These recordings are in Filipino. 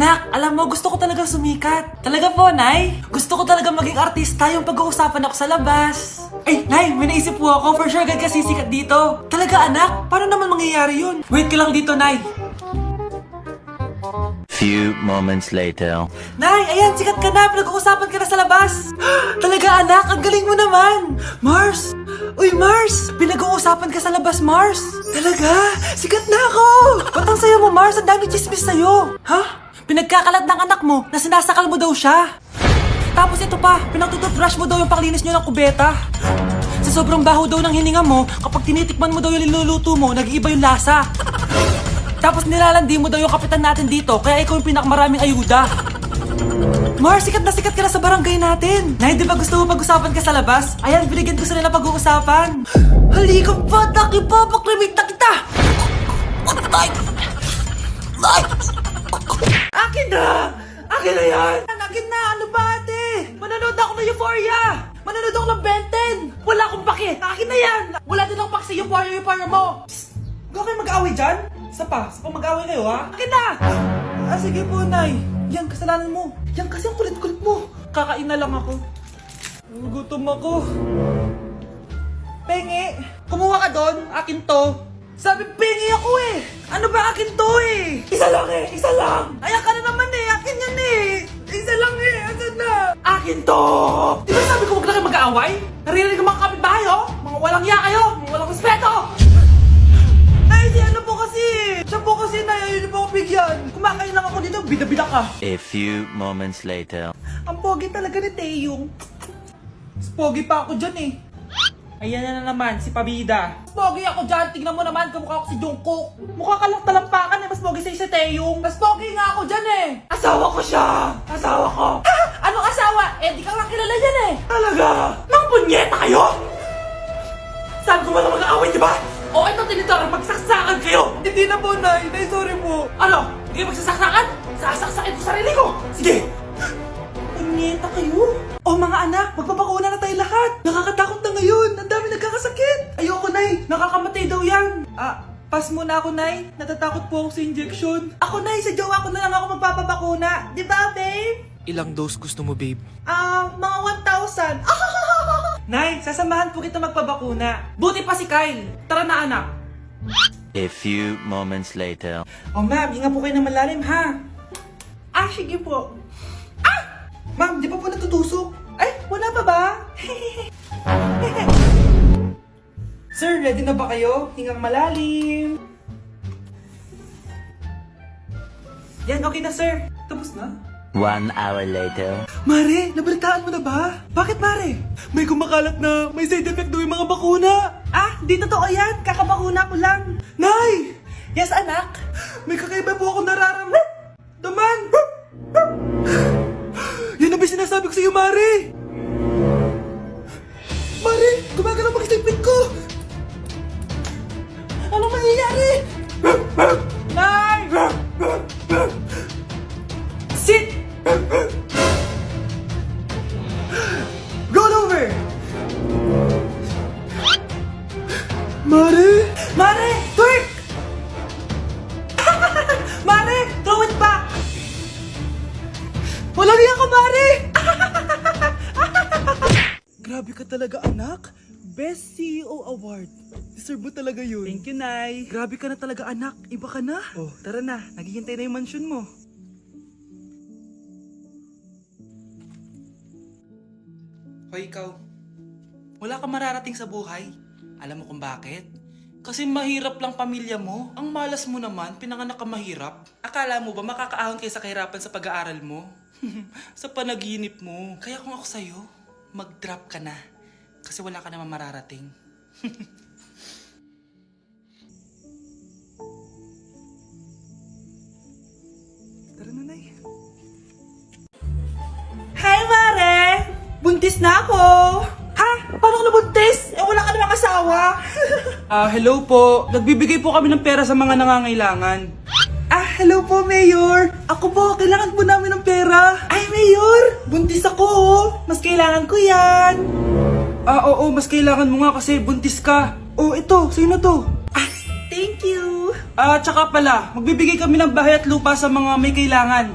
Anak, alam mo, gusto ko talagang sumikat. Talaga po, Nay? Gusto ko talagang maging artista yung pag-uusapan ako sa labas. Ay, Nay, may naisip po ako. For sure, agad ka sisikat dito. Talaga, anak? Paano naman mangyayari yun? Wait ka lang dito, Nay. Few moments later. Nay, ayan, sikat ka na. Pinag-uusapan ka na sa labas. Talaga, anak, ang galing mo naman. Mars! Uy, Mars! Pinag-uusapan ka sa labas, Mars. Talaga? Sikat na ako! Ba't ang sayo mo, Mars? Ang dami chismis sa'yo. Ha? Pinagkakalat ng anak mo na sinasakal mo daw siya. Tapos ito pa, pinagtututbrush mo daw yung paklinis nyo ng kubeta. Sa sobrang baho daw ng hininga mo, kapag tinitikman mo daw yung niluluto mo, nag-iiba yung lasa. Tapos nilalandi mo daw yung kapitan natin dito, kaya ikaw yung pinakamaraming ayuda. Mars, sikat ka na sa barangay natin. Nay, di ba gusto mo pag-usapan ka sa labas? Ayan, binigyan ko sila pag-uusapan. Halika pa, taki pa, paklimit na kita. Akin na! Akin na yan! Akin na! Ano ba, ate? Manonood ako ng Euphoria! Manonood ako ng Ben 10! Wala akong pake! Akin na yan! Wala din akong pake sa Euphoria mo! Psst! Huwag kayo mag-away dyan? Sa pa mag-away kayo, ha? Akin na! Sige po, Nay. Yan, kasalanan mo. Yan kasi ang kulit-kulit mo. Kakain na lang ako. Gutom ako. Pengi! Kumuha ka doon! Akin to! Sabi, pengi ako eh! Ano ba akin to eh? Isa lang eh! Isa lang! Ayan ka na naman eh! Akin yan eh! Isa lang eh! Asan na? Akin to! Di ba sabi ko huwag na kayo mag-aaway? Narinig ang mga kapitbahay oh! Mga walang iya kayo! Mga walang respeto! Ay, si ano po kasi! Siya po kasi na yun po ako bigyan! Kumakain lang ako dito, bida-bida ka! A few moments later. Ang pogi talaga ni Taeyong. Mas pogi pa ako dyan eh. Ayan na naman, si Pabida. Mas pogi ako dyan, tingnan mo naman, kamukha ako si Jungkook. Mukha ka lang talampakan eh, mas pogi sa'yo si Taeyong. Mas pogi nga ako dyan eh. Asawa ko siya! Asawa ko! Ha? Anong asawa? Eh, di ka lang kilala yan eh. Talaga? Mga punyeta kayo? Saan ko ba na mag-aaway, di ba? O, ito tinitara, magsaksakan kayo! Hindi na po, Nay. Nay, sorry po. Ano? Hindi magsasaksakan? Sasaksakin ko sarili ko! Sige! Punyeta kayo? Oh mga anak, magpapakuna na tayo lahat. Nakakatakot na ngayon. Ang dami nagkakasakit. Ayoko, Nay. Nakakamatay daw yan. Pass muna ako, Nay. Natatakot po ako sa injection. Ako, Nay. Sa jowa ko na lang ako magpapabakuna. Di ba, babe? Ilang dose gusto mo, babe? Mga 1,000. Nay, sasamahan po kita magpabakuna. Buti pa si Kyle. Tara na, anak. A few moments later. Oh, ma'am, hinga po kayo ng malalim, ha? Sige po. Ma'am, di pa po natutusok? Ay, wala pa ba? Sir, ready na ba kayo? Hingang malalim. Yan, okay na, sir. Tapos na? 1 hour later. Mare, nabalitaan mo na ba? Bakit, Mare? May kumakalat na may side effect daw yung mga bakuna. Di totoo yan. Kakabakuna ko lang. Nay! Yes, anak? May kakaiba po ako nararamdaman. Yan ang ba sinasabi ko sa iyo, Mare? Mare, gumagalaw mag-stipit ko. Anong mangyayari? Nay! Sit! Roll over! Mare! Mare! Twerk! Mare! Throw it back! Walang iya ka, Mare! Grabe ka talaga, anak. Best CEO Award. Deserve mo talaga yun. Thank you, Nay. Grabe ka na talaga, anak. Iba ka na. Oh, tara na. Naghihintay na yung mansion mo. Hoy, ikaw. Wala ka mararating sa buhay. Alam mo kung bakit? Kasi mahirap lang pamilya mo. Ang malas mo naman, pinanganak ka mahirap. Akala mo ba makakaahon kayo sa kahirapan sa pag-aaral mo? Sa panaginip mo. Kaya kung ako sa'yo, mag-drop ka na. Kasi wala ka naman mararating. Tara na, Nay. Hi, Mare! Buntis na ako! Ha? Paano ka nabuntis? Wala ka namang asawa! Hello po. Nagbibigay po kami ng pera sa mga nangangailangan. Hello po, Mayor. Ako po, kailangan po namin ng pera. Ay, Mayor! Buntis ako, oh. Mas kailangan ko yan. Oo, mas kailangan mo nga kasi buntis ka. Oh, ito, sa'yo na to. Thank you. Tsaka pala, magbibigay kami ng bahay at lupa sa mga may kailangan.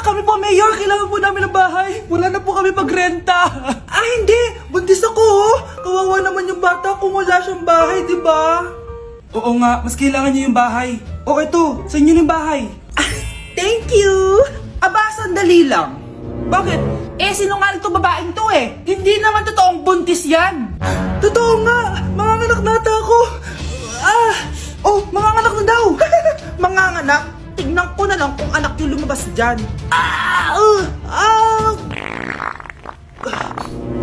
kami po, Mayor. Kailangan po namin ng bahay. Wala na po kami magrenta. Hindi. Buntis ako, oh. Kawawa naman yung bata kung wala siyang bahay, di ba? Oo nga, mas kailangan niya yung bahay. O eto, sa inyo yung bahay. Thank you. Aba, sandali lang. Bakit? Sinungaling tong babaeng to eh. Hindi naman totoong buntis yan. Totoo nga. Manganganak nata ako. Manganganak na daw. Manganganak? Tignan ko na lang kung anak yung lumabas dyan.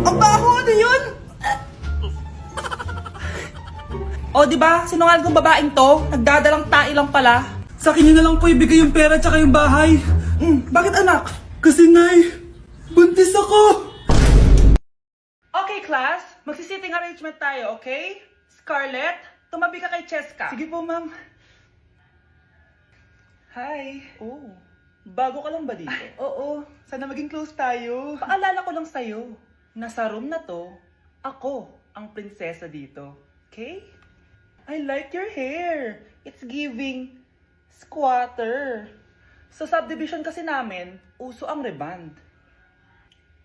Ang baho, ano yun? Di ba? Sinungaling tong babaeng to. Nagdadalang tae lang pala. Sa akin nyo na lang po ibigay yung pera tsaka yung bahay. Bakit anak? Kasi nay, buntis ako. Okay class, magsisitting arrangement tayo, okay? Scarlett, tumabi ka kay Cheska. Sige po ma'am. Hi. Bago ka lang ba dito? Oo, sana maging close tayo. Paalala ko lang sa'yo, nasa room na to, ako ang prinsesa dito. Okay? I like your hair. It's giving squatter. Sa subdivision kasi namin, uso ang reband.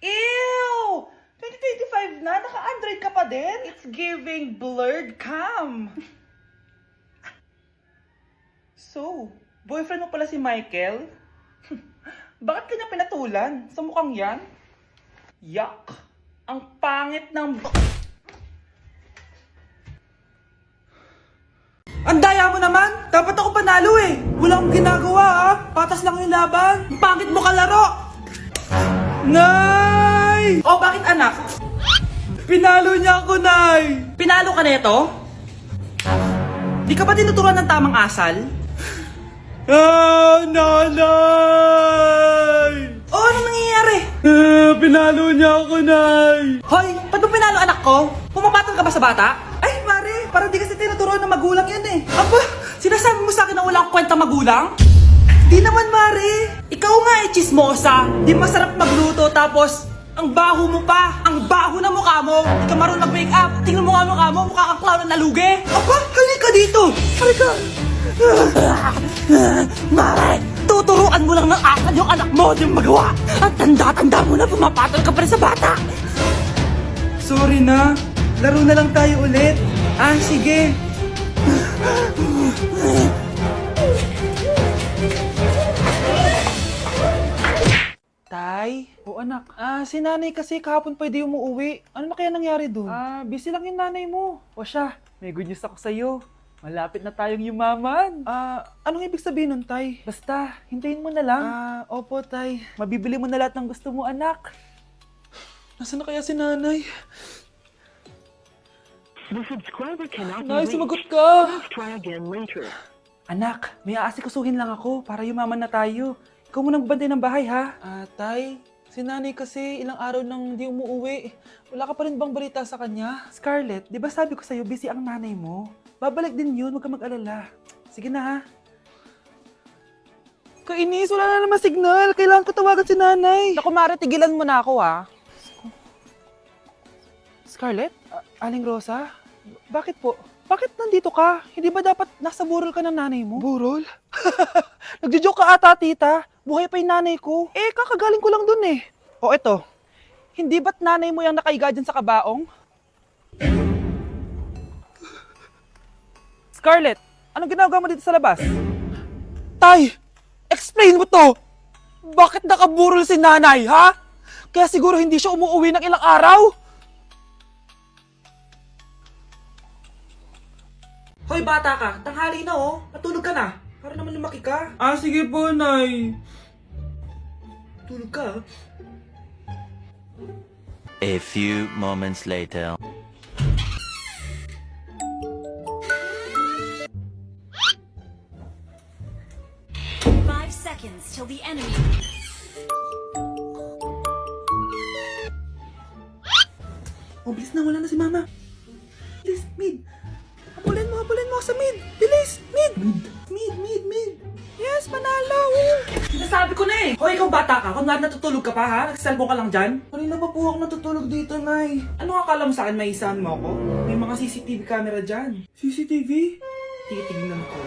Ew! 2025 na, naka-Android ka pa din? It's giving blurred cam. So, boyfriend mo pala si Michael? Bakit kanya pinatulan? Sa mukhang yan? Yuck! Ang pangit ng... Ang daya mo naman! Dapat ako panalo eh! Wala akong ginagawa ah! Patas lang yung laban! Ang pangit mo kalaro! Nay! Bakit anak? Pinalo niya ako, Nay! Pinalo ka neto? Di ka ba tinuturuan ng tamang asal? Nanay! Ano nangyayari? Pinalo niya ako, Nay! Hoy! Ba't mo pinalo anak ko? Pumapatol ka ba sa bata? Ay, Mare! Parang di kasi tinuturuan ng magulang yan eh. Aba! Sinasabi mo sa akin na wala akong kwenta magulang? Di naman, Mare! Ikaw nga eh, chismosa! Di masarap magluto tapos ang baho mo pa! Ang baho na mukha mo! Di ka marunong mag-make up! Tingnan mo nga mukha mo! Mukha kang clown na nalugi! Aba! Halika dito! Halika! Mare! Tuturuan mo lang ng asal yung anak mo! Di mo magawa! Ang tanda-tanda mo na pumapatol ka pa rin sa bata! Sorry na! Laro na lang tayo ulit! Sige! Tay? Anak. Si nanay kasi kahapon pwede umuwi. Ano na kaya nangyari doon? Busy lang yung nanay mo. Siya, may good news ako sa'yo. Malapit na tayong yumaman. Anong ibig sabihin nun, Tay? Basta, hintayin mo na lang. Opo, Tay. Mabibili mo na lahat ng gusto mo, anak. Nasaan na kaya si nanay? The subscriber cannot be Nay, reached. sumagot ka! Please try again later. Anak, may aasikasuhin lang ako para yumaman na tayo. Ikaw munang bantay ng bahay, ha? Tay, si nanay kasi ilang araw nang di umuwi. Wala ka pa rin bang balita sa kanya? Scarlett, di ba sabi ko sa'yo busy ang nanay mo? Babalik din yun, huwag ka mag-alala. Sige na, ha? Kainis, wala na naman signal. Kailangan ko tawagan si nanay. Naku, Mare, tigilan mo na ako, ha? Scarlett? Aling Rosa? Bakit po? Bakit nandito ka? Hindi ba dapat nasa burol ka ng nanay mo? Burol? Nagjo-joke ka ata, tita. Buhay pa yung nanay ko. Kakagaling ko lang dun eh. Eto. Hindi ba't nanay mo yung nakaiga dyan sa kabaong? Scarlett, anong ginagawa mo dito sa labas? Tay! Explain mo to! Bakit nakaburol si nanay, ha? Kaya siguro hindi siya umuwi ng ilang araw? Hoy, bata ka. Tanghali na, oh. Natulog ka na. Para naman lumaki ka. Sige po, Nay. Tulog ka, A few moments later. 5 seconds till the enemy. Bilis na. Wala na si Mama. Bilis, mid. Habulin mo sa mid. Bilis, mid. Mid. Yes, panalo. Sinasabi ko na eh. Hoy, ikaw bata ka. Kunwari natutulog ka pa, ha? Nagsiselfone ka lang dyan. Kanina pa po ako natutulog dito, Nay. Ano akala mo sa akin, may isahan mo ako? May mga CCTV camera dyan. CCTV? Titignan ko.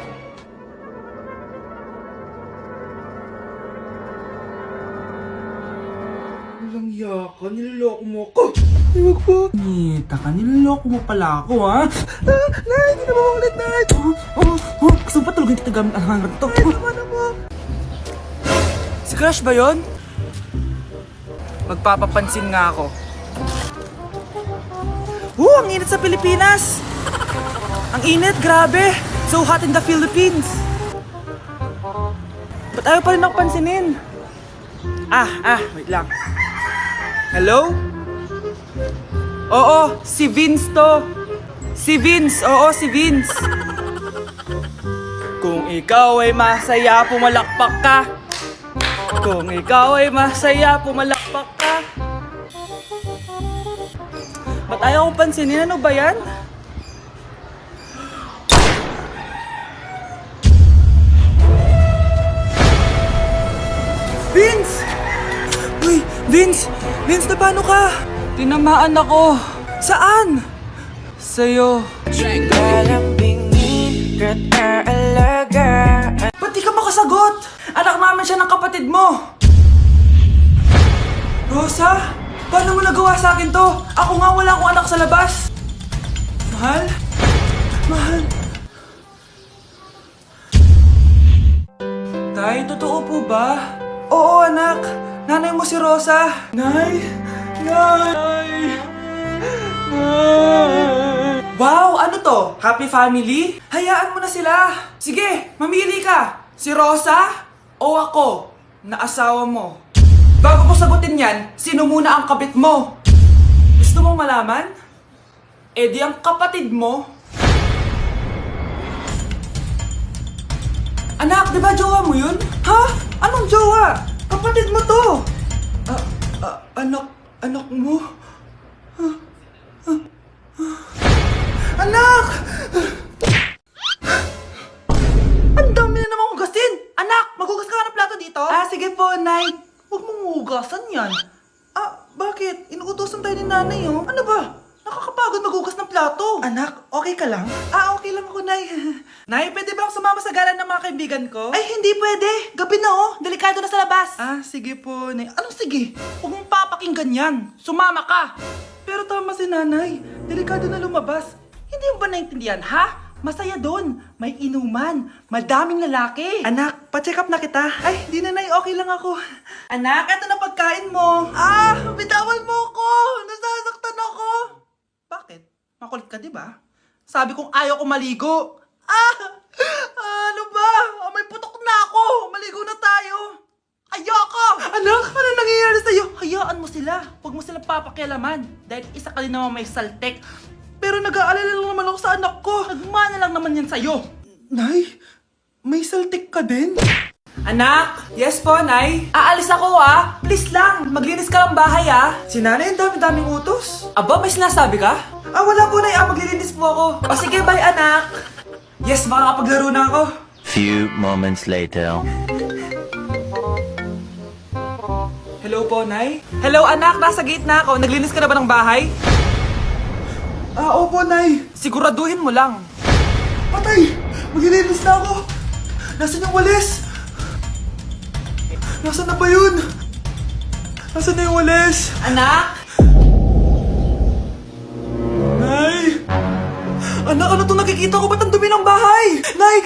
Walang yaka, niloloko mo ako. Ay, wag po. Nita ka, niloloko mo pala ako, ha? Nay, hindi na maulit, Nay. Gusto mo pa tulogin kita gamit ang hangar to? Ay, tama na mo. Si Crush ba yun? Magpapapansin nga ako. Ang init sa Pilipinas! Ang init, grabe! So hot in the Philippines! Ba't ayaw pa rin ako pansinin? Wait lang. Hello? Oo, si Vince to. Si Vince, oo, si Vince. Kung ikaw ay masaya, pumalakpak ka. Kung ikaw ay masaya, pumalakpak ka. Ba't ayaw ko pansinin? Ano ba yan? Vince! Uy, Vince! Vince, na paano ka? Tinamaan ako. Saan? Sa'yo. Ba't di ka makasagot? Anak naman siya ng kapatid mo. Rosa? Paano mo nagawa sa akin to? Ako nga wala akong anak sa labas. Mahal? Mahal? Tay, totoo po ba? Oo, anak. Nanay mo si Rosa. Nay! Nay! Nay! Wow, ano to? Happy family? Hayaan mo na sila. Sige, mamili ka. Si Rosa o ako na asawa mo? Bago ko sagutin yan, sino muna ang kabit mo? Gusto mong malaman? Eh di ang kapatid mo. Anak, di ba jowa mo yun? Ha? Anong jowa? Kapatid mo to. Anak mo? Anak! Ang dami na namang hugasin! Anak, maghugas ka ng plato dito? Sige po, Nay. Huwag mong hugasan yan. Bakit? Inuutosan tayo ni nanay, oh. Ano ba? Nakakapagod maghugas ng plato. Anak, okay ka lang? Okay lang ako, Nay. Nay, pwede ba akong sumama sa gala ng mga kaibigan ko? Ay, hindi pwede. Gabi na, oh. Delikado na sa labas. Sige po, Nay. Anong sige? Huwag mong papakinggan yan. Sumama ka. Pero tama si nanay. Delikado na lumabas. Hindi mo ba naintindihan, ha? Masaya doon. May inuman. Madaming lalaki. Anak, pa-check up na kita. Ay, di na, Nay. Okay lang ako. Anak, eto na pagkain mo. Bitawan mo ako. Nasasaktan ako. Bakit? Makulit ka, di ba? Sabi kong ayaw ko maligo. Ano ba? May putok na ako. Maligo na tayo. Ayoko! Anak, ano nangyayari sa'yo? Hayaan mo sila. Huwag mo sila papakialaman. Dahil isa ka din naman may saltek. Pero nag-aalala lang naman ako sa anak ko. Nagmana lang naman yan sa'yo. Nay, may saltik ka din? Anak! Yes po, Nay. Aalis ako, Please lang, maglinis ka ng bahay, Si nanay, ang dami-daming utos. Aba, may sinasabi ka? Wala po, Nay. Maglilinis po ako. Sige, bye, anak. Yes, makakapaglaro na ako. Few moments later. Hello po, Nay. Hello, anak. Nasa gate na ako. Naglinis ka na ba ng bahay? Opo, Nay. Siguraduhin mo lang. Patay! Maglilinis na ako. Nasaan yung walis? Nasaan na ba yun? Nasaan na yung walis? Anak? Nay! Anak, ano itong nakikita ko? Ba't ang dumi ng bahay? Nay!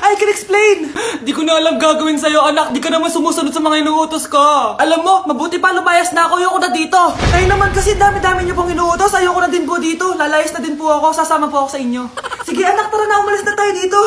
I can explain! Di ko na alam gagawin sa'yo, anak. Di ka naman sumusunod sa mga inuutos ko. Alam mo, mabuti pa lumayas na ako. Ayoko na dito. Ay naman kasi dami-dami niyo pong inuutos. Ayoko na din po dito. Lalayas na din po ako. Sasama po ako sa inyo. Sige, anak, tara na. Umalis na tayo dito.